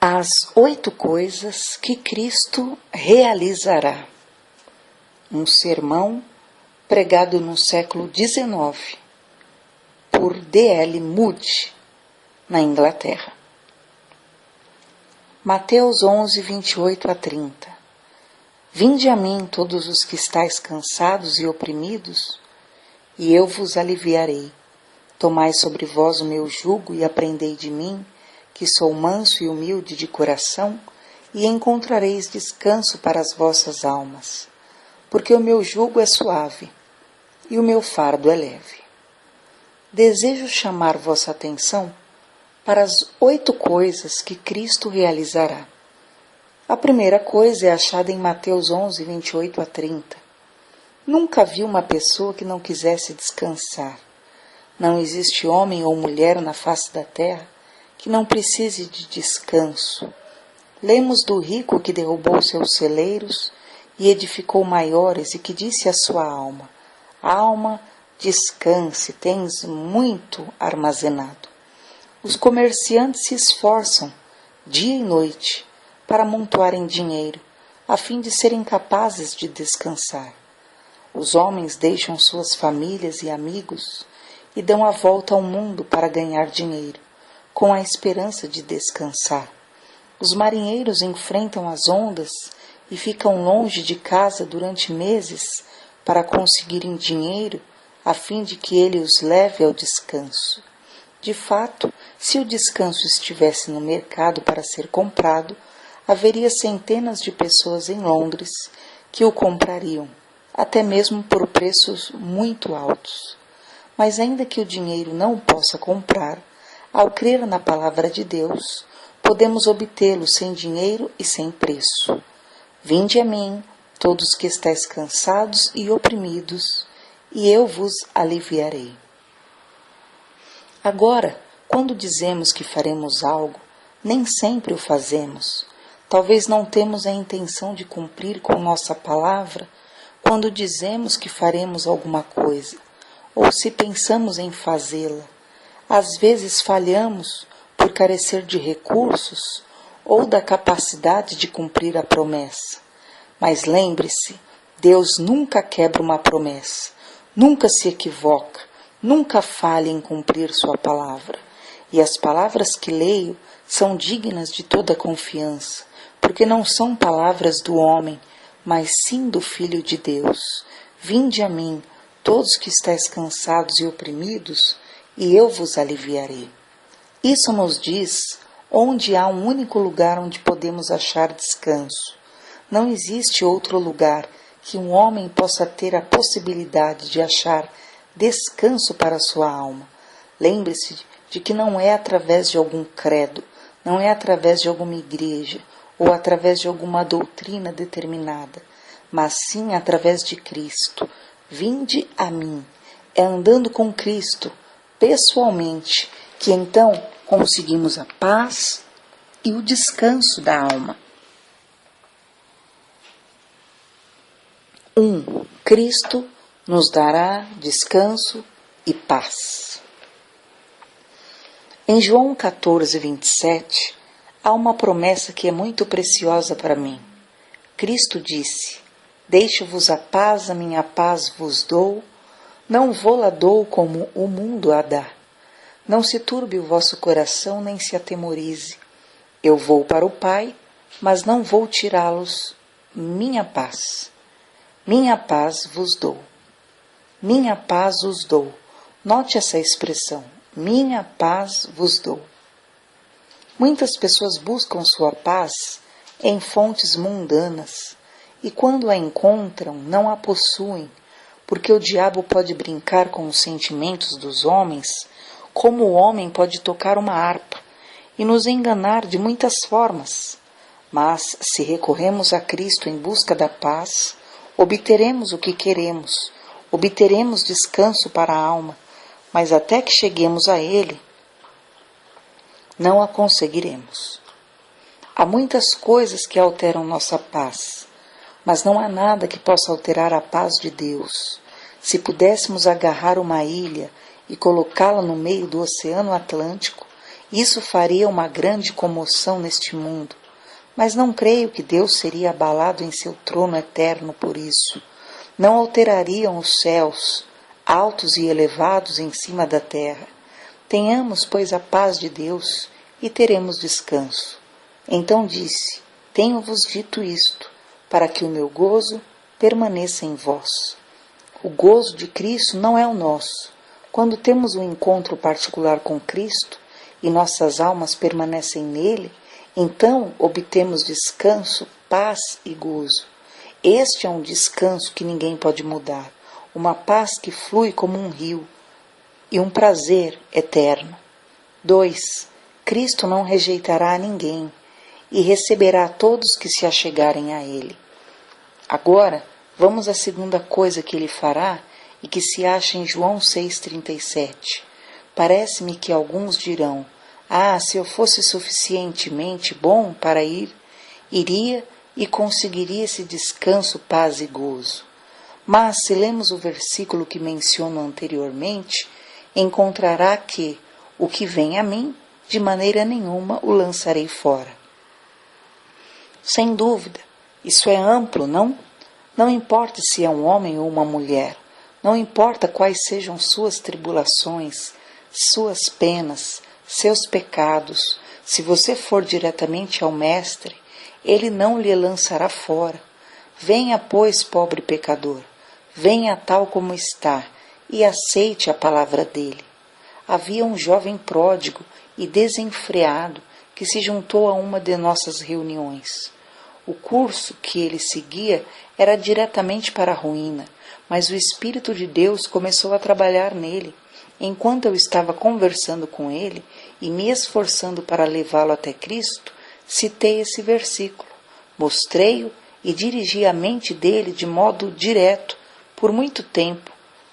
As 8 coisas que Cristo realizará. Um sermão pregado no século XIX por D.L. Moody, na Inglaterra. Mateus 11, 28 a 30. Vinde a mim todos os que estáis cansados e oprimidos, e eu vos aliviarei. Tomai sobre vós o meu jugo e aprendei de mim, que sou manso e humilde de coração, e encontrareis descanso para as vossas almas, porque o meu jugo é suave e o meu fardo é leve. Desejo chamar vossa atenção para as 8 coisas que Cristo realizará. A primeira coisa é achada em Mateus 11, 28 a 30. Nunca vi uma pessoa que não quisesse descansar. Não existe homem ou mulher na face da terra que não precise de descanso. Lemos do rico que derrubou seus celeiros e edificou maiores e que disse à sua alma: alma, descanse, tens muito armazenado. Os comerciantes se esforçam dia e noite para amontoarem dinheiro, a fim de serem capazes de descansar. Os homens deixam suas famílias e amigos e dão a volta ao mundo para ganhar dinheiro, com a esperança de descansar. Os marinheiros enfrentam as ondas e ficam longe de casa durante meses para conseguirem dinheiro a fim de que ele os leve ao descanso. De fato, se o descanso estivesse no mercado para ser comprado, haveria centenas de pessoas em Londres que o comprariam, até mesmo por preços muito altos. Mas ainda que o dinheiro não o possa comprar, ao crer na palavra de Deus, podemos obtê-lo sem dinheiro e sem preço. Vinde a mim, todos que estáis cansados e oprimidos, e eu vos aliviarei. Agora, quando dizemos que faremos algo, nem sempre o fazemos. Talvez não temos a intenção de cumprir com nossa palavra quando dizemos que faremos alguma coisa, ou se pensamos em fazê-la. Às vezes falhamos por carecer de recursos ou da capacidade de cumprir a promessa. Mas lembre-se, Deus nunca quebra uma promessa, nunca se equivoca, nunca falha em cumprir sua palavra. E as palavras que leio são dignas de toda confiança, porque não são palavras do homem, mas sim do Filho de Deus. Vinde a mim, todos que estáis cansados e oprimidos, e eu vos aliviarei. Isso nos diz onde há um único lugar onde podemos achar descanso. Não existe outro lugar que um homem possa ter a possibilidade de achar descanso para a sua alma. Lembre-se de que não é através de algum credo, não é através de alguma igreja ou através de alguma doutrina determinada, mas sim através de Cristo. Vinde a mim. É andando com Cristo, pessoalmente, que então conseguimos a paz e o descanso da alma. 1. Cristo nos dará descanso e paz. Em João 14, 27, há uma promessa que é muito preciosa para mim. Cristo disse: deixo-vos a minha paz vos dou, não vô-la dou como o mundo a dá. Não se turbe o vosso coração, nem se atemorize. Eu vou para o Pai, mas não vou tirá-los minha paz. Minha paz vos dou. Minha paz os dou. Note essa expressão. Minha paz vos dou. Muitas pessoas buscam sua paz em fontes mundanas e quando a encontram, não a possuem, porque o diabo pode brincar com os sentimentos dos homens como o homem pode tocar uma harpa e nos enganar de muitas formas. Mas, se recorremos a Cristo em busca da paz, obteremos o que queremos, obteremos descanso para a alma, mas até que cheguemos a Ele, não a conseguiremos. Há muitas coisas que alteram nossa paz, mas não há nada que possa alterar a paz de Deus. Se pudéssemos agarrar uma ilha e colocá-la no meio do Oceano Atlântico, Isso faria uma grande comoção neste mundo, mas não creio que Deus seria abalado em seu trono eterno por isso. Não alterariam os céus, altos e elevados em cima da terra. Tenhamos, pois, a paz de Deus e teremos descanso. Então disse: Tenho-vos dito isto, para que o meu gozo permaneça em vós. O gozo de Cristo não é o nosso. Quando temos um encontro particular com Cristo e nossas almas permanecem nele, então obtemos descanso, paz e gozo. Este é um descanso que ninguém pode mudar, uma paz que flui como um rio e um prazer eterno. 2. Cristo não rejeitará a ninguém e receberá todos que se achegarem a ele. Agora, vamos à segunda coisa que ele fará e que se acha em João 6,37. Parece-me que alguns dirão: se eu fosse suficientemente bom para ir, iria e conseguiria esse descanso, paz e gozo. Mas, se lemos o versículo que menciono anteriormente, encontrará que o que vem a mim, de maneira nenhuma o lançarei fora. Sem dúvida, isso é amplo, não? Não importa se é um homem ou uma mulher, não importa quais sejam suas tribulações, suas penas, seus pecados, se você for diretamente ao Mestre, ele não lhe lançará fora. Venha, pois, pobre pecador, venha tal como está e aceite a palavra dele. Havia um jovem pródigo e desenfreado que se juntou a uma de nossas reuniões. O curso que ele seguia era diretamente para a ruína, mas o Espírito de Deus começou a trabalhar nele. Enquanto eu estava conversando com ele e me esforçando para levá-lo até Cristo, citei esse versículo, mostrei-o e dirigi a mente dele de modo direto por muito tempo,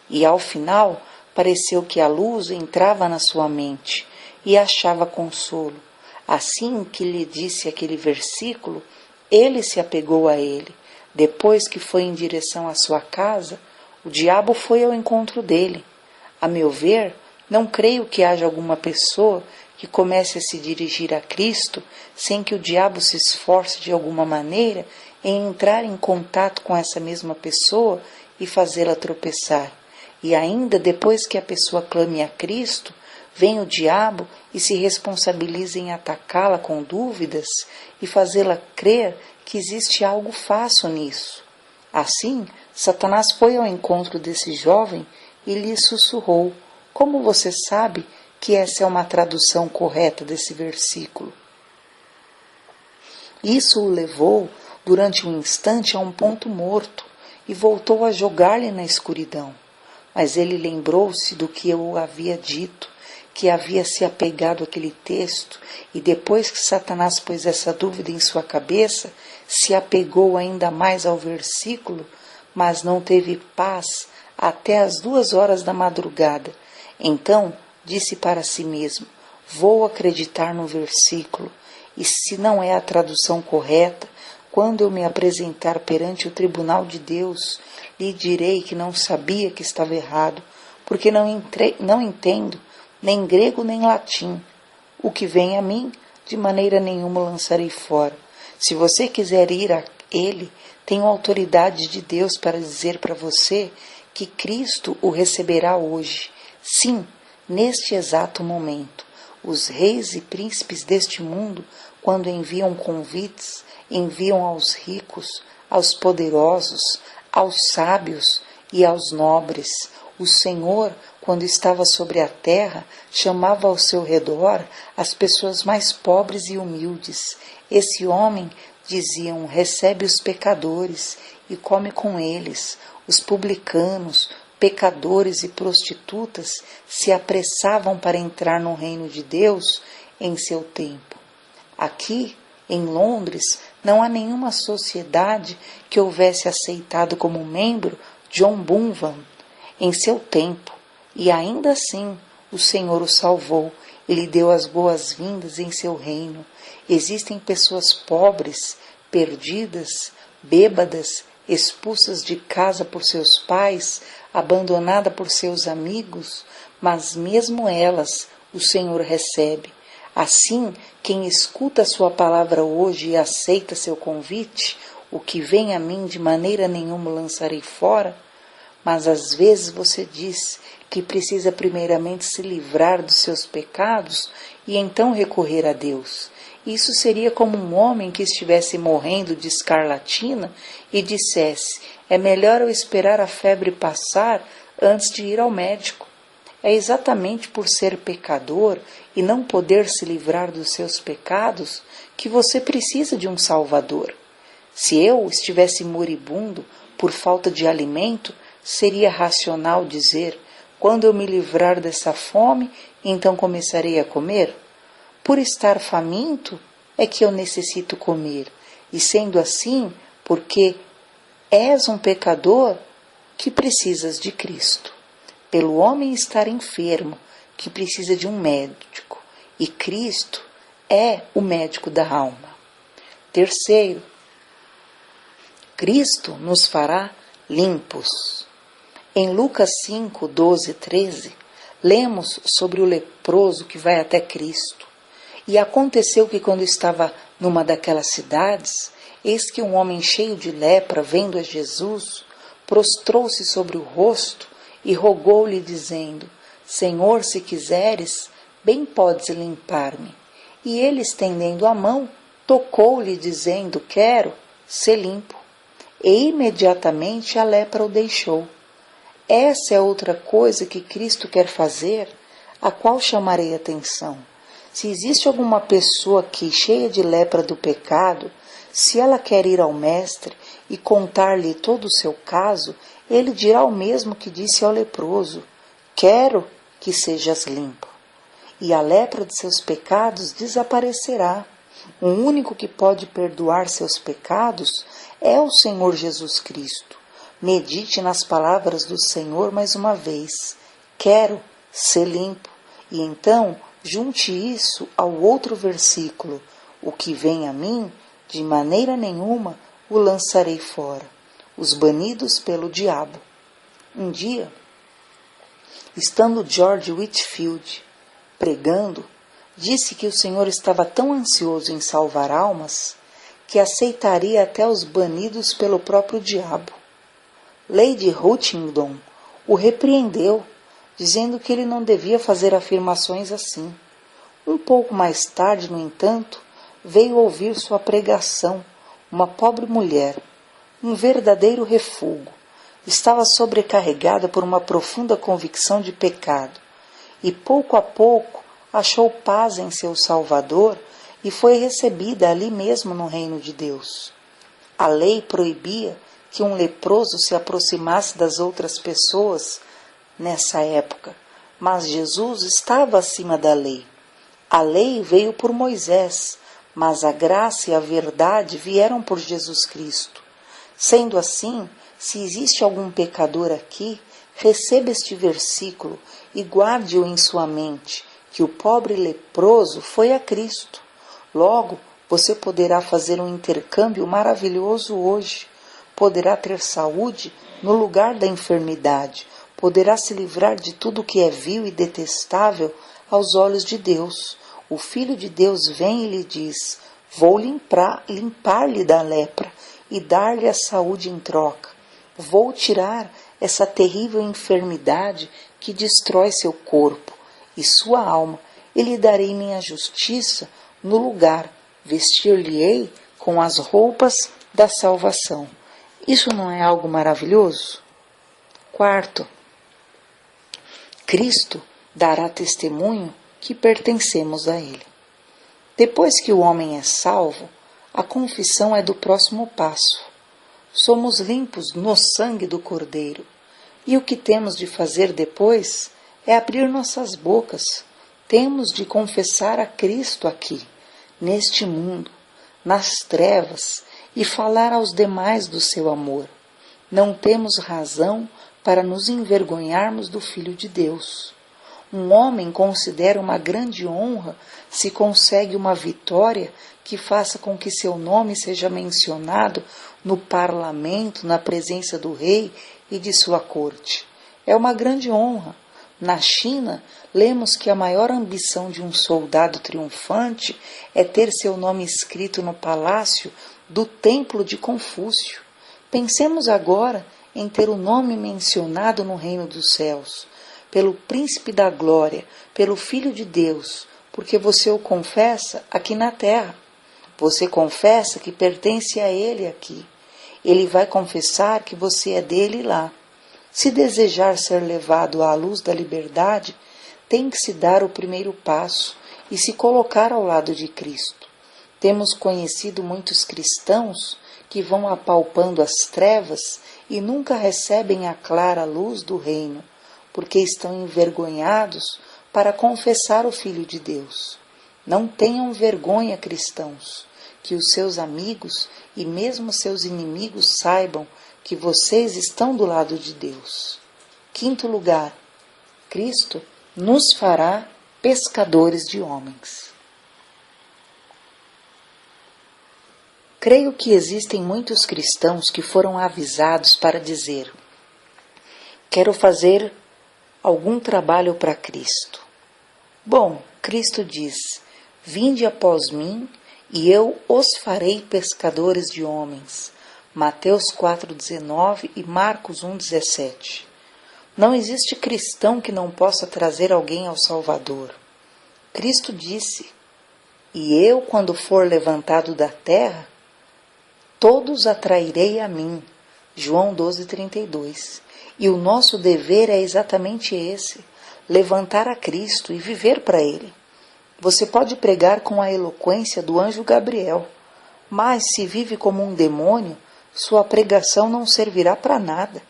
e ao final pareceu que a luz entrava na sua mente e achava consolo. Assim que lhe disse aquele versículo, ele se apegou a ele. Depois que foi em direção à sua casa, o diabo foi ao encontro dele. A meu ver, não creio que haja alguma pessoa que comece a se dirigir a Cristo sem que o diabo se esforce de alguma maneira em entrar em contato com essa mesma pessoa e fazê-la tropeçar. E ainda depois que a pessoa clame a Cristo, vem o diabo e se responsabiliza em atacá-la com dúvidas e fazê-la crer que existe algo falso nisso. Assim, Satanás foi ao encontro desse jovem e lhe sussurrou: como você sabe que essa é uma tradução correta desse versículo? Isso o levou, durante um instante, a um ponto morto e voltou a jogar-lhe na escuridão. Mas ele lembrou-se do que eu havia dito, que havia se apegado àquele texto, e depois que Satanás pôs essa dúvida em sua cabeça, se apegou ainda mais ao versículo, mas não teve paz até as 2 horas da madrugada. Então disse para si mesmo: vou acreditar no versículo, e se não é a tradução correta, quando eu me apresentar perante o tribunal de Deus, lhe direi que não sabia que estava errado, porque não entendo nem grego nem latim. O que vem a mim, de maneira nenhuma lançarei fora. Se você quiser ir a ele, tenho autoridade de Deus para dizer para você que Cristo o receberá hoje. Sim, neste exato momento. Os reis e príncipes deste mundo, quando enviam convites, enviam aos ricos, aos poderosos, aos sábios e aos nobres. O Senhor, quando estava sobre a terra, chamava ao seu redor as pessoas mais pobres e humildes. Esse homem, diziam, recebe os pecadores e come com eles. Os publicanos, pecadores e prostitutas se apressavam para entrar no reino de Deus em seu tempo. Aqui, em Londres, não há nenhuma sociedade que houvesse aceitado como membro John Bunyan em seu tempo, e ainda assim o Senhor o salvou e lhe deu as boas-vindas em seu reino. Existem pessoas pobres, perdidas, bêbadas, expulsas de casa por seus pais, abandonadas por seus amigos, mas mesmo elas o Senhor recebe. Assim, quem escuta a sua palavra hoje e aceita seu convite, o que vem a mim de maneira nenhuma lançarei fora, mas às vezes você diz que precisa primeiramente se livrar dos seus pecados e então recorrer a Deus. Isso seria como um homem que estivesse morrendo de escarlatina e dissesse: é melhor eu esperar a febre passar antes de ir ao médico. É exatamente por ser pecador e não poder se livrar dos seus pecados que você precisa de um Salvador. Se eu estivesse moribundo por falta de alimento, seria racional dizer: quando eu me livrar dessa fome, então começarei a comer? Por estar faminto é que eu necessito comer, e sendo assim, porque és um pecador que precisas de Cristo. Pelo homem estar enfermo, que precisa de um médico, e Cristo é o médico da alma. Terceiro, Cristo nos fará limpos. Em Lucas 5, 12, 13, lemos sobre o leproso que vai até Cristo. E aconteceu que quando estava numa daquelas cidades, eis que um homem cheio de lepra, vendo a Jesus, prostrou-se sobre o rosto e rogou-lhe, dizendo: Senhor, se quiseres, bem podes limpar-me. E ele, estendendo a mão, tocou-lhe, dizendo: Quero ser limpo. E imediatamente a lepra o deixou. Essa é outra coisa que Cristo quer fazer, a qual chamarei atenção. Se existe alguma pessoa aqui cheia de lepra do pecado, se ela quer ir ao Mestre e contar-lhe todo o seu caso, ele dirá o mesmo que disse ao leproso: quero que sejas limpo. E a lepra de seus pecados desaparecerá. O único que pode perdoar seus pecados é o Senhor Jesus Cristo. Medite nas palavras do Senhor mais uma vez: quero ser limpo. E então junte isso ao outro versículo: o que vem a mim, de maneira nenhuma o lançarei fora. Os banidos pelo diabo. Um dia, estando George Whitefield pregando, disse que o Senhor estava tão ansioso em salvar almas que aceitaria até os banidos pelo próprio diabo. Lady Huntingdon o repreendeu, dizendo que ele não devia fazer afirmações assim. Um pouco mais tarde, no entanto, veio ouvir sua pregação uma pobre mulher, um verdadeiro refúgio. Estava sobrecarregada por uma profunda convicção de pecado, e pouco a pouco achou paz em seu Salvador e foi recebida ali mesmo no reino de Deus. A lei proibia que um leproso se aproximasse das outras pessoas nessa época, mas Jesus estava acima da lei. A lei veio por Moisés, mas a graça e a verdade vieram por Jesus Cristo. Sendo assim, se existe algum pecador aqui, receba este versículo e guarde-o em sua mente, que o pobre leproso foi a Cristo. Logo, você poderá fazer um intercâmbio maravilhoso hoje. Poderá ter saúde no lugar da enfermidade. Poderá se livrar de tudo que é vil e detestável aos olhos de Deus. O Filho de Deus vem e lhe diz: vou limpar-lhe da lepra e dar-lhe a saúde em troca. Vou tirar essa terrível enfermidade que destrói seu corpo e sua alma, e lhe darei minha justiça no lugar, vestir-lhe-ei com as roupas da salvação. Isso não é algo maravilhoso? Quarto, Cristo dará testemunho que pertencemos a Ele. Depois que o homem é salvo, a confissão é do próximo passo. Somos limpos no sangue do Cordeiro. E o que temos de fazer depois é abrir nossas bocas. Temos de confessar a Cristo aqui, neste mundo, nas trevas, e falar aos demais do seu amor. Não temos razão para nos envergonharmos do Filho de Deus. Um homem considera uma grande honra se consegue uma vitória que faça com que seu nome seja mencionado no parlamento, na presença do rei e de sua corte. É uma grande honra. Na China, lemos que a maior ambição de um soldado triunfante é ter seu nome escrito no palácio do templo de Confúcio. Pensemos agora em ter o nome mencionado no reino dos céus, pelo príncipe da glória, pelo Filho de Deus, porque você o confessa aqui na terra. Você confessa que pertence a ele aqui. Ele vai confessar que você é dele lá. Se desejar ser levado à luz da liberdade, tem que se dar o primeiro passo e se colocar ao lado de Cristo. Temos conhecido muitos cristãos que vão apalpando as trevas e nunca recebem a clara luz do reino, porque estão envergonhados para confessar o Filho de Deus. Não tenham vergonha, cristãos, que os seus amigos e mesmo seus inimigos saibam que vocês estão do lado de Deus. Quinto lugar, Cristo nos fará pescadores de homens. Creio que existem muitos cristãos que foram avisados para dizer: quero fazer algum trabalho para Cristo. Bom, Cristo diz: vinde após mim e eu os farei pescadores de homens. Mateus 4,19 e Marcos 1,17. Não existe cristão que não possa trazer alguém ao Salvador. Cristo disse: e eu, quando for levantado da terra, todos atrairei a mim. João 12,32. E o nosso dever é exatamente esse: levantar a Cristo e viver para Ele. Você pode pregar com a eloquência do anjo Gabriel, mas se vive como um demônio, sua pregação não servirá para nada.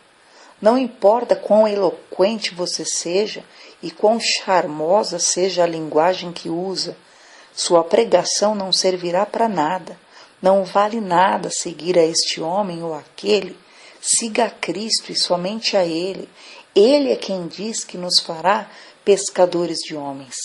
Não importa quão eloquente você seja e quão charmosa seja a linguagem que usa, sua pregação não servirá para nada. Não vale nada seguir a este homem ou aquele. Siga a Cristo e somente a Ele. Ele é quem diz que nos fará pescadores de homens.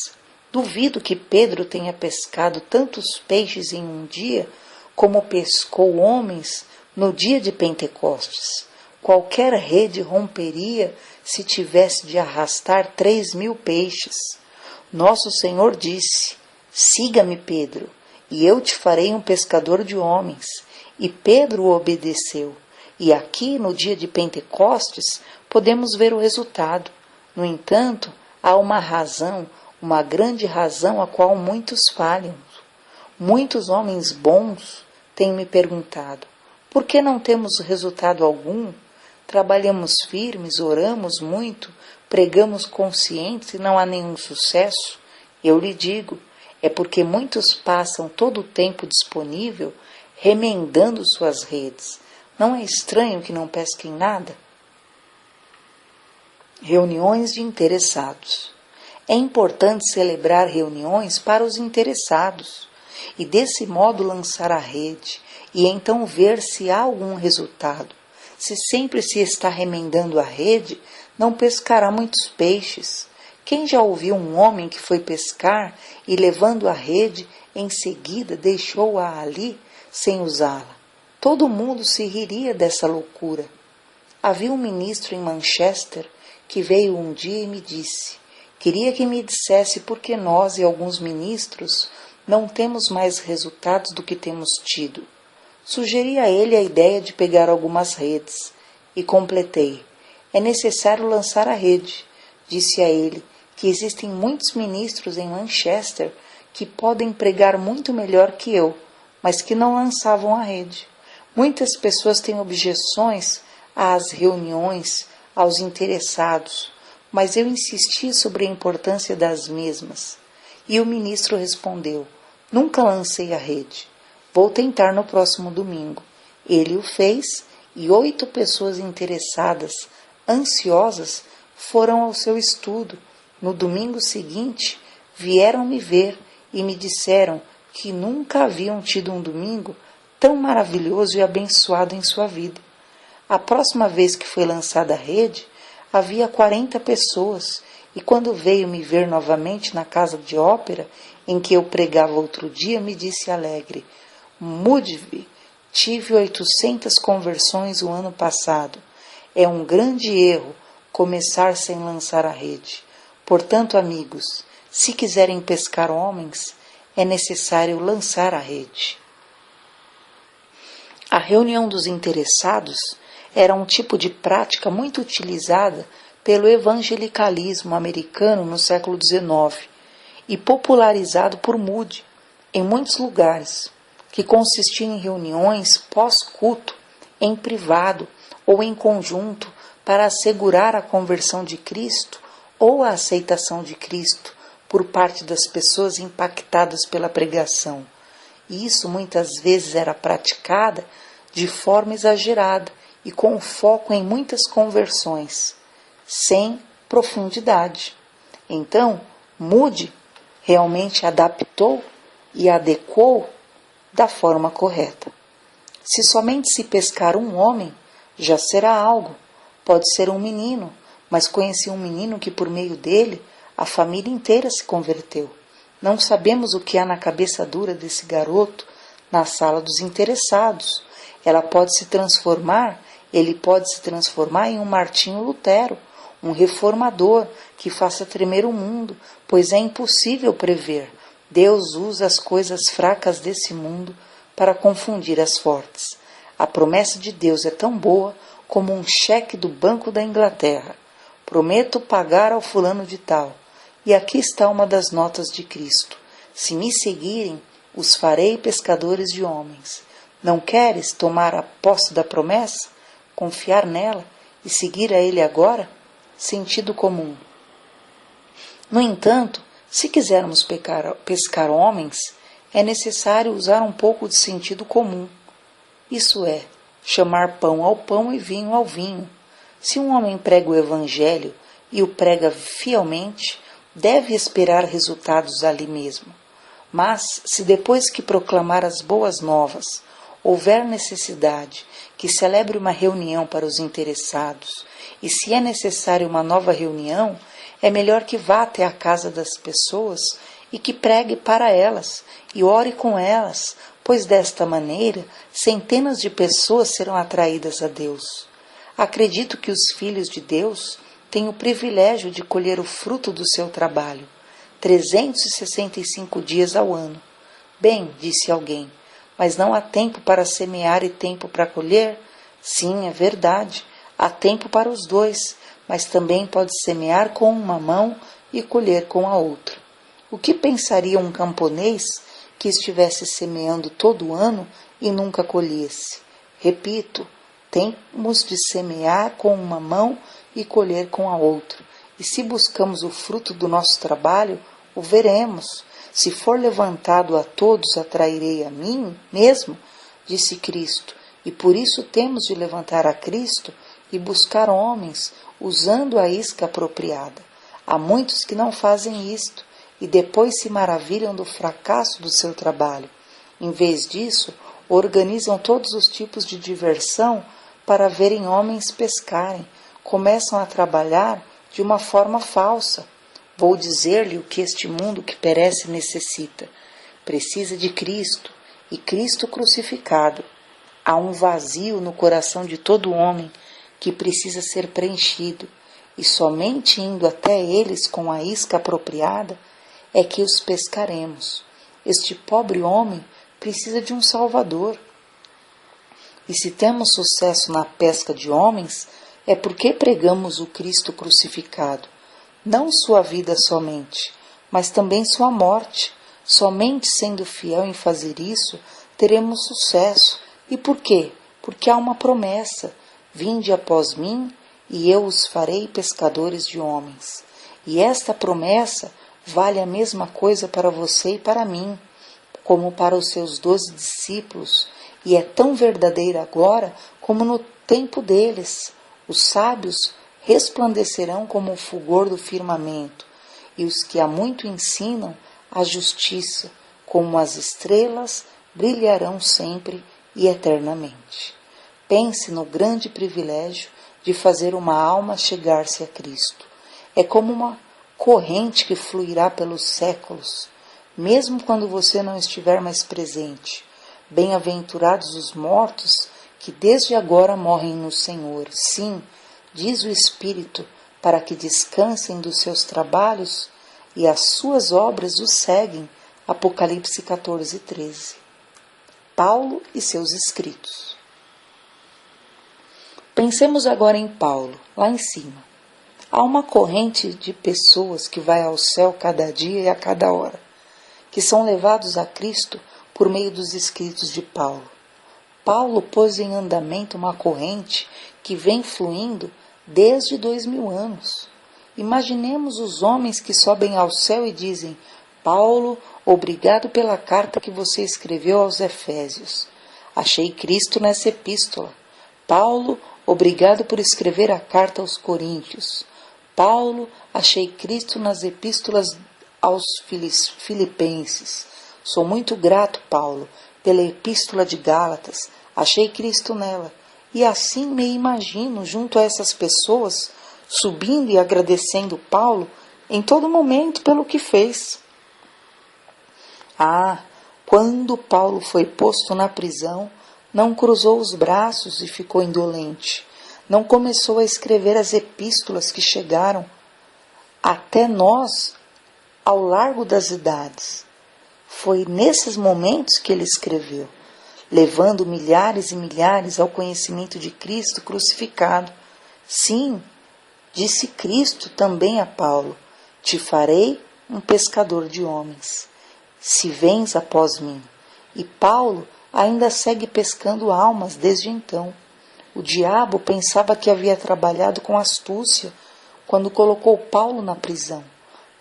Duvido que Pedro tenha pescado tantos peixes em um dia como pescou homens no dia de Pentecostes. Qualquer rede romperia se tivesse de arrastar 3.000 peixes. Nosso Senhor disse: siga-me, Pedro, e eu te farei um pescador de homens. E Pedro obedeceu. E aqui, no dia de Pentecostes, podemos ver o resultado. No entanto, há uma grande razão a qual muitos falham. Muitos homens bons têm me perguntado: por que não temos resultado algum? Trabalhamos firmes, oramos muito, pregamos conscientes e não há nenhum sucesso? Eu lhe digo, é porque muitos passam todo o tempo disponível remendando suas redes. Não é estranho que não pesquem nada? Reuniões de interessados. É importante celebrar reuniões para os interessados e desse modo lançar a rede e então ver se há algum resultado. Se sempre se está remendando a rede, não pescará muitos peixes. Quem já ouviu um homem que foi pescar e, levando a rede, em seguida deixou-a ali sem usá-la? Todo mundo se riria dessa loucura. Havia um ministro em Manchester que veio um dia e me disse: queria que me dissesse por que nós e alguns ministros não temos mais resultados do que temos tido. Sugeri a ele a ideia de pegar algumas redes e completei: é necessário lançar a rede. Disse a ele que existem muitos ministros em Manchester que podem pregar muito melhor que eu, mas que não lançavam a rede. Muitas pessoas têm objeções às reuniões, aos interessados, mas eu insisti sobre a importância das mesmas. E o ministro respondeu: nunca lancei a rede. Vou tentar no próximo domingo. Ele o fez e 8 pessoas interessadas, ansiosas, foram ao seu estudo. No domingo seguinte, vieram me ver e me disseram que nunca haviam tido um domingo tão maravilhoso e abençoado em sua vida. A próxima vez que foi lançada a rede, havia 40 pessoas, e quando veio me ver novamente na casa de ópera, em que eu pregava outro dia, me disse alegre: Mudvi, tive 800 conversões o ano passado. É um grande erro começar sem lançar a rede. Portanto, amigos, se quiserem pescar homens, é necessário lançar a rede. A reunião dos interessados era um tipo de prática muito utilizada pelo evangelicalismo americano no século XIX e popularizado por Moody em muitos lugares, que consistia em reuniões pós-culto, em privado ou em conjunto para assegurar a conversão de Cristo ou a aceitação de Cristo por parte das pessoas impactadas pela pregação. E isso muitas vezes era praticada de forma exagerada e com foco em muitas conversões, sem profundidade. Então, Moody realmente adaptou e adequou da forma correta. Se somente se pescar um homem, já será algo. Pode ser um menino, mas conheci um menino que por meio dele a família inteira se converteu. Não sabemos o que há na cabeça dura desse garoto na sala dos interessados. Ele pode se transformar em um Martinho Lutero, um reformador que faça tremer o mundo, pois é impossível prever. Deus usa as coisas fracas desse mundo para confundir as fortes. A promessa de Deus é tão boa como um cheque do Banco da Inglaterra. Prometo pagar ao fulano de tal. E aqui está uma das notas de Cristo. Se me seguirem, os farei pescadores de homens. Não queres tomar a posse da promessa? Confiar nela e seguir a Ele agora? Sentido comum. No entanto, se quisermos pescar homens, é necessário usar um pouco de sentido comum. Isso é, chamar pão ao pão e vinho ao vinho. Se um homem prega o Evangelho e o prega fielmente, deve esperar resultados ali mesmo. Mas, se depois que proclamar as boas novas, houver necessidade que celebre uma reunião para os interessados, e se é necessário uma nova reunião, é melhor que vá até a casa das pessoas e que pregue para elas e ore com elas, pois desta maneira centenas de pessoas serão atraídas a Deus. Acredito que os filhos de Deus têm o privilégio de colher o fruto do seu trabalho, 365 dias ao ano. Bem, disse alguém, mas não há tempo para semear e tempo para colher? Sim, é verdade, há tempo para os dois, mas também pode semear com uma mão e colher com a outra. O que pensaria um camponês que estivesse semeando todo ano e nunca colhesse? Repito, temos de semear com uma mão e colher com a outra. E se buscamos o fruto do nosso trabalho, o veremos. Se for levantado a todos, atrairei a mim mesmo, disse Cristo. E por isso temos de levantar a Cristo e buscar homens, usando a isca apropriada. Há muitos que não fazem isto e depois se maravilham do fracasso do seu trabalho. Em vez disso, organizam todos os tipos de diversão para verem homens pescarem. Começam a trabalhar de uma forma falsa. Vou dizer-lhe o que este mundo que perece necessita. Precisa de Cristo e Cristo crucificado. Há um vazio no coração de todo homem que precisa ser preenchido, e somente indo até eles com a isca apropriada é que os pescaremos. Este pobre homem precisa de um Salvador. E se temos sucesso na pesca de homens, é porque pregamos o Cristo crucificado, não sua vida somente, mas também sua morte. Somente sendo fiel em fazer isso, teremos sucesso. E por quê? Porque há uma promessa: vinde após mim, e eu os farei pescadores de homens. E esta promessa vale a mesma coisa para você e para mim, como para os seus 12 discípulos, e é tão verdadeira agora como no tempo deles. Os sábios resplandecerão como o fulgor do firmamento, e os que há muito ensinam a justiça, como as estrelas, brilharão sempre e eternamente. Pense no grande privilégio de fazer uma alma chegar-se a Cristo. É como uma corrente que fluirá pelos séculos, mesmo quando você não estiver mais presente. Bem-aventurados os mortos que desde agora morrem no Senhor. Sim, diz o Espírito, para que descansem dos seus trabalhos, e as suas obras os seguem. Apocalipse 14, 13. Paulo e seus escritos. Pensemos agora em Paulo, lá em cima. Há uma corrente de pessoas que vai ao céu cada dia e a cada hora, que são levados a Cristo por meio dos escritos de Paulo. Paulo pôs em andamento uma corrente que vem fluindo desde 2000 anos. Imaginemos os homens que sobem ao céu e dizem: Paulo, obrigado pela carta que você escreveu aos Efésios. Achei Cristo nessa epístola. Paulo, obrigado por escrever a carta aos Coríntios. Paulo, achei Cristo nas epístolas aos Filipenses. Sou muito grato, Paulo, pela epístola de Gálatas. Achei Cristo nela. E assim me imagino junto a essas pessoas, subindo e agradecendo Paulo em todo momento pelo que fez. Quando Paulo foi posto na prisão, não cruzou os braços e ficou indolente. Não começou a escrever as epístolas que chegaram até nós ao largo das idades. Foi nesses momentos que ele escreveu, levando milhares e milhares ao conhecimento de Cristo crucificado. Sim, disse Cristo também a Paulo: te farei um pescador de homens, se vens após mim. E Paulo ainda segue pescando almas desde então. O diabo pensava que havia trabalhado com astúcia quando colocou Paulo na prisão,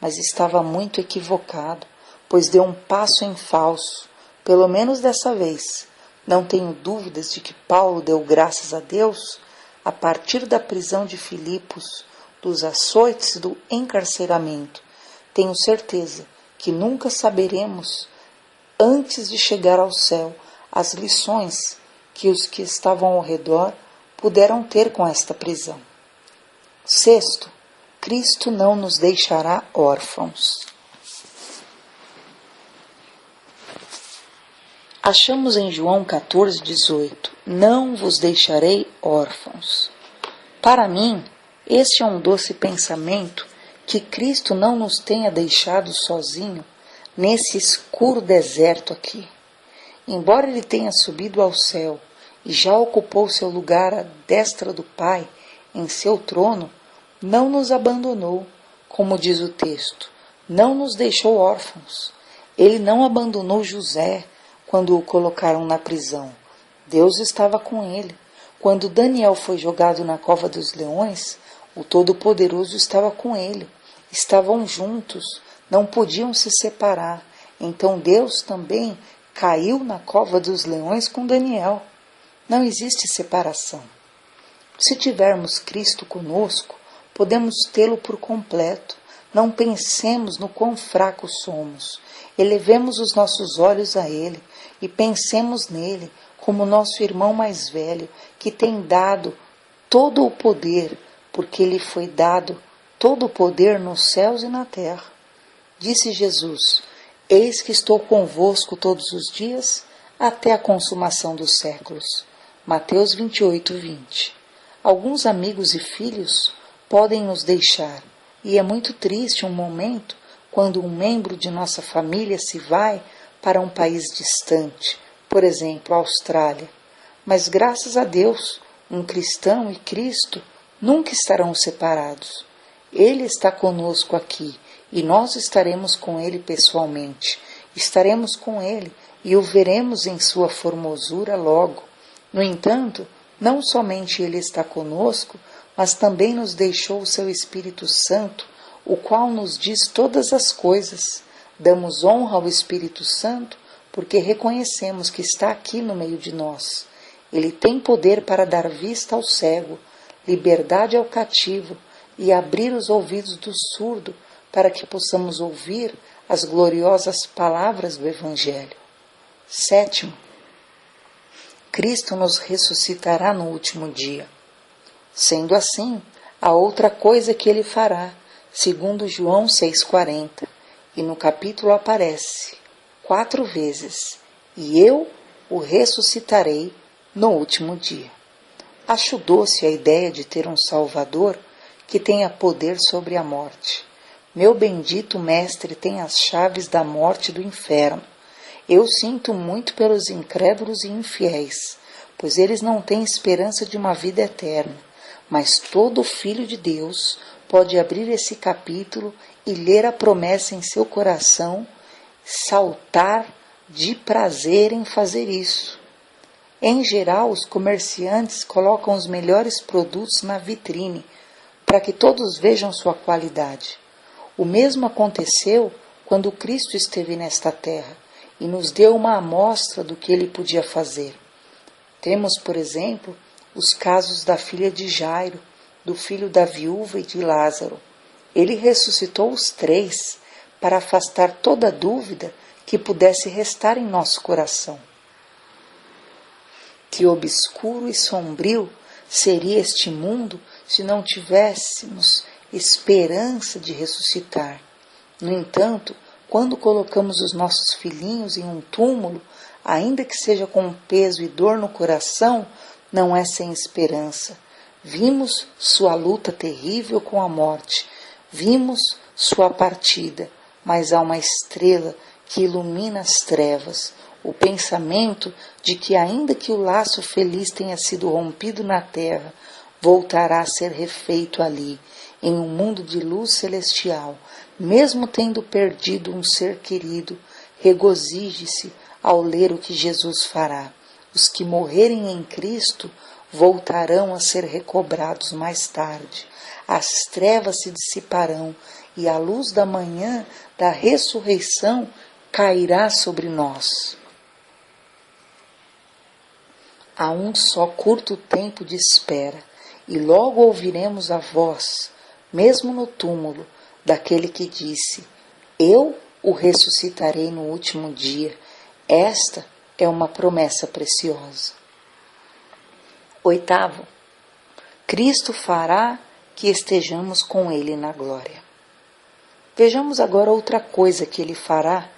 mas estava muito equivocado, pois deu um passo em falso, pelo menos dessa vez. Não tenho dúvidas de que Paulo deu graças a Deus a partir da prisão de Filipos, dos açoites, do encarceramento. Tenho certeza que nunca saberemos, antes de chegar ao céu, as lições que os que estavam ao redor puderam ter com esta prisão. Sexto, Cristo não nos deixará órfãos. Achamos em João 14, 18, não vos deixarei órfãos. Para mim, este é um doce pensamento, que Cristo não nos tenha deixado sozinho nesse escuro deserto aqui. Embora Ele tenha subido ao céu e já ocupou seu lugar à destra do Pai em seu trono, não nos abandonou, como diz o texto, não nos deixou órfãos. Ele não abandonou José quando o colocaram na prisão. Deus estava com ele. Quando Daniel foi jogado na cova dos leões, o Todo-Poderoso estava com ele. Estavam juntos, não podiam se separar. Então Deus também caiu na cova dos leões com Daniel. Não existe separação. Se tivermos Cristo conosco, podemos tê-lo por completo. Não pensemos no quão fracos somos. Elevemos os nossos olhos a Ele e pensemos nele como nosso irmão mais velho, que tem dado todo o poder, porque lhe foi dado todo o poder nos céus e na terra. Disse Jesus: eis que estou convosco todos os dias, até a consumação dos séculos. Mateus 28, 20. Alguns amigos e filhos podem nos deixar, e é muito triste um momento quando um membro de nossa família se vai para um país distante, por exemplo, a Austrália. Mas graças a Deus, um cristão e Cristo nunca estarão separados. Ele está conosco aqui e nós estaremos com Ele pessoalmente. Estaremos com Ele e o veremos em sua formosura logo. No entanto, não somente Ele está conosco, mas também nos deixou o seu Espírito Santo, o qual nos diz todas as coisas. Damos honra ao Espírito Santo porque reconhecemos que está aqui no meio de nós. Ele tem poder para dar vista ao cego, liberdade ao cativo e abrir os ouvidos do surdo para que possamos ouvir as gloriosas palavras do Evangelho. Sétimo, Cristo nos ressuscitará no último dia. Sendo assim, há outra coisa que Ele fará, segundo João 6,40, e no capítulo aparece 4 vezes: e eu o ressuscitarei no último dia. Acho doce a ideia de ter um Salvador que tenha poder sobre a morte. Meu bendito Mestre tem as chaves da morte e do inferno. Eu sinto muito pelos incrédulos e infiéis, pois eles não têm esperança de uma vida eterna. Mas todo filho de Deus pode abrir esse capítulo e ler a promessa em seu coração, saltar de prazer em fazer isso. Em geral, os comerciantes colocam os melhores produtos na vitrine, para que todos vejam sua qualidade. O mesmo aconteceu quando Cristo esteve nesta terra e nos deu uma amostra do que ele podia fazer. Temos, por exemplo, os casos da filha de Jairo, do filho da viúva e de Lázaro. Ele ressuscitou os três para afastar toda dúvida que pudesse restar em nosso coração. Que obscuro e sombrio seria este mundo se não tivéssemos esperança de ressuscitar. No entanto, quando colocamos os nossos filhinhos em um túmulo, ainda que seja com peso e dor no coração, não é sem esperança. Vimos sua luta terrível com a morte, vimos sua partida, mas há uma estrela que ilumina as trevas, o pensamento de que, ainda que o laço feliz tenha sido rompido na terra, voltará a ser refeito ali, em um mundo de luz celestial. Mesmo tendo perdido um ser querido, regozije-se ao ler o que Jesus fará. Os que morrerem em Cristo voltarão a ser recobrados mais tarde. As trevas se dissiparão e a luz da manhã da ressurreição cairá sobre nós. Há um só curto tempo de espera, e logo ouviremos a voz, mesmo no túmulo, daquele que disse: eu o ressuscitarei no último dia. Esta é uma promessa preciosa. 8º, Cristo fará que estejamos com Ele na glória. Vejamos agora outra coisa que Ele fará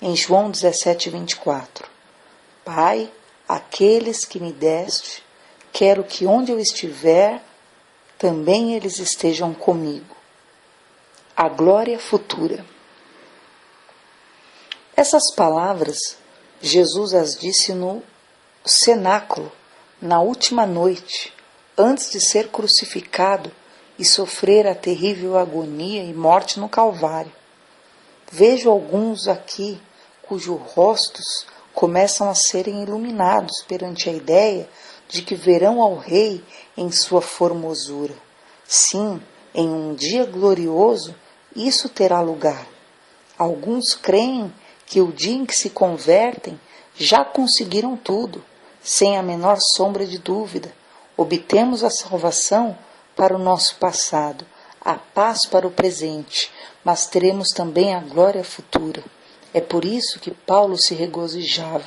em João 17:24. Pai, aqueles que me deste, quero que onde eu estiver, também eles estejam comigo. A glória futura. Essas palavras, Jesus as disse no cenáculo, na última noite, antes de ser crucificado e sofrer a terrível agonia e morte no Calvário. Vejo alguns aqui cujos rostos começam a serem iluminados perante a ideia de que verão ao Rei em sua formosura. Sim, em um dia glorioso, isso terá lugar. Alguns creem que o dia em que se convertem já conseguiram tudo, sem a menor sombra de dúvida. Obtemos a salvação para o nosso passado, a paz para o presente, mas teremos também a glória futura. É por isso que Paulo se regozijava.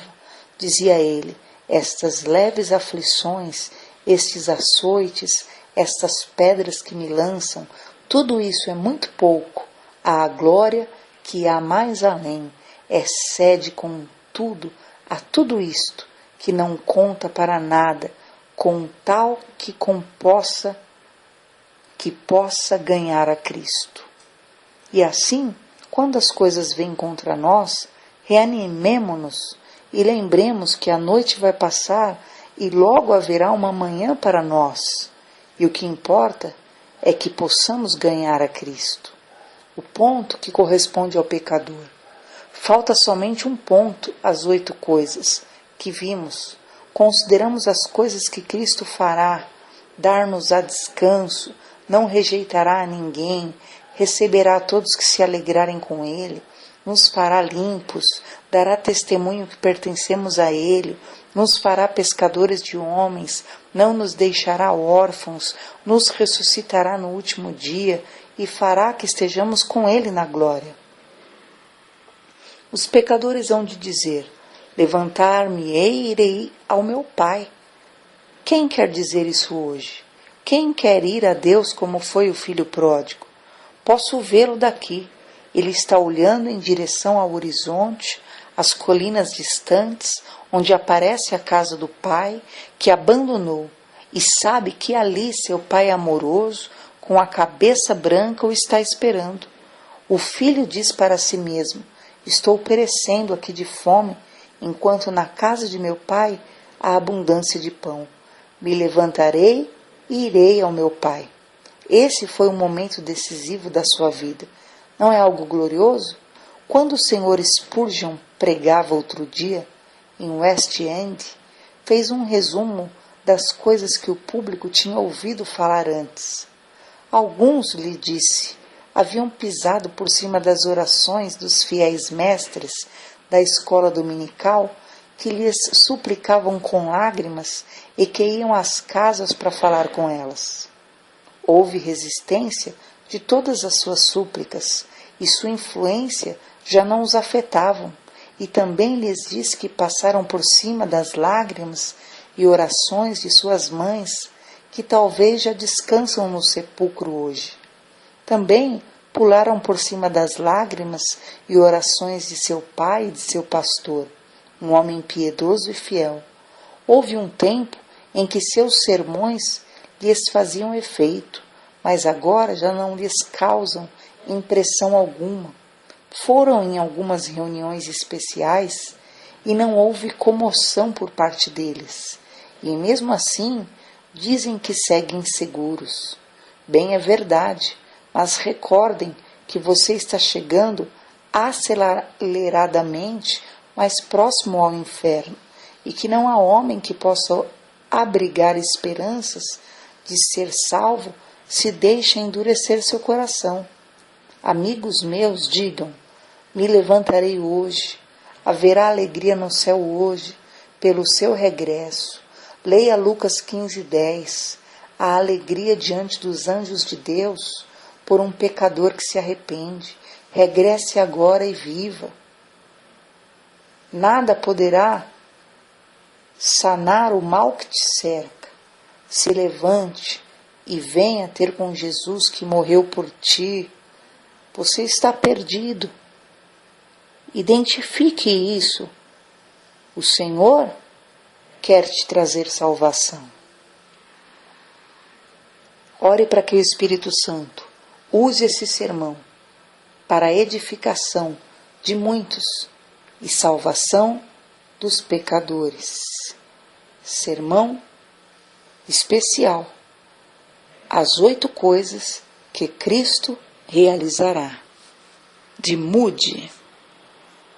Dizia ele: estas leves aflições, estes açoites, estas pedras que me lançam, tudo isso é muito pouco à glória que há mais além. Excede com tudo a tudo isto, que não conta para nada, com tal que possa ganhar a Cristo. E assim, quando as coisas vêm contra nós, reanimemo-nos e lembremos que a noite vai passar e logo haverá uma manhã para nós. E o que importa é que possamos ganhar a Cristo. O ponto que corresponde ao pecador. Falta somente um ponto às 8 coisas que vimos. Consideramos as coisas que Cristo fará, dar-nos-á descanso, não rejeitará a ninguém, receberá a todos que se alegrarem com Ele, nos fará limpos, dará testemunho que pertencemos a Ele, nos fará pescadores de homens, não nos deixará órfãos, nos ressuscitará no último dia e fará que estejamos com Ele na glória. Os pecadores hão de dizer: levantar-me-ei e irei ao meu Pai. Quem quer dizer isso hoje? Quem quer ir a Deus como foi o filho pródigo? Posso vê-lo daqui. Ele está olhando em direção ao horizonte, às colinas distantes, onde aparece a casa do Pai, que abandonou, e sabe que ali seu Pai amoroso, com a cabeça branca, o está esperando. O filho diz para si mesmo: estou perecendo aqui de fome, enquanto na casa de meu pai há abundância de pão. Me levantarei e irei ao meu pai. Esse foi um momento decisivo da sua vida. Não é algo glorioso? Quando o Sr. Spurgeon pregava outro dia, em West End, fez um resumo das coisas que o público tinha ouvido falar antes. Alguns, lhe disse, haviam pisado por cima das orações dos fiéis mestres da escola dominical, que lhes suplicavam com lágrimas e que iam às casas para falar com elas. Houve resistência de todas as suas súplicas, e sua influência já não os afetavam, e também lhes disse que passaram por cima das lágrimas e orações de suas mães, que talvez já descansam no sepulcro hoje. Também pularam por cima das lágrimas e orações de seu pai e de seu pastor, um homem piedoso e fiel. Houve um tempo em que seus sermões lhes faziam efeito, mas agora já não lhes causam impressão alguma. Foram em algumas reuniões especiais e não houve comoção por parte deles. E mesmo assim, dizem que seguem seguros. Bem é verdade, mas recordem que você está chegando aceleradamente mais próximo ao inferno e que não há homem que possa abrigar esperanças de ser salvo se deixa endurecer seu coração. Amigos meus, digam: me levantarei hoje, haverá alegria no céu hoje, pelo seu regresso. Leia Lucas 15:10, a alegria diante dos anjos de Deus por um pecador que se arrepende. Regresse agora e viva. Nada poderá sanar o mal que te cerca. Se levante e venha ter com Jesus que morreu por ti. Você está perdido. Identifique isso. O Senhor quer te trazer salvação. Ore para que o Espírito Santo use esse sermão para a edificação de muitos e salvação dos pecadores. Sermão especial: as 8 coisas que Cristo realizará, de Moody.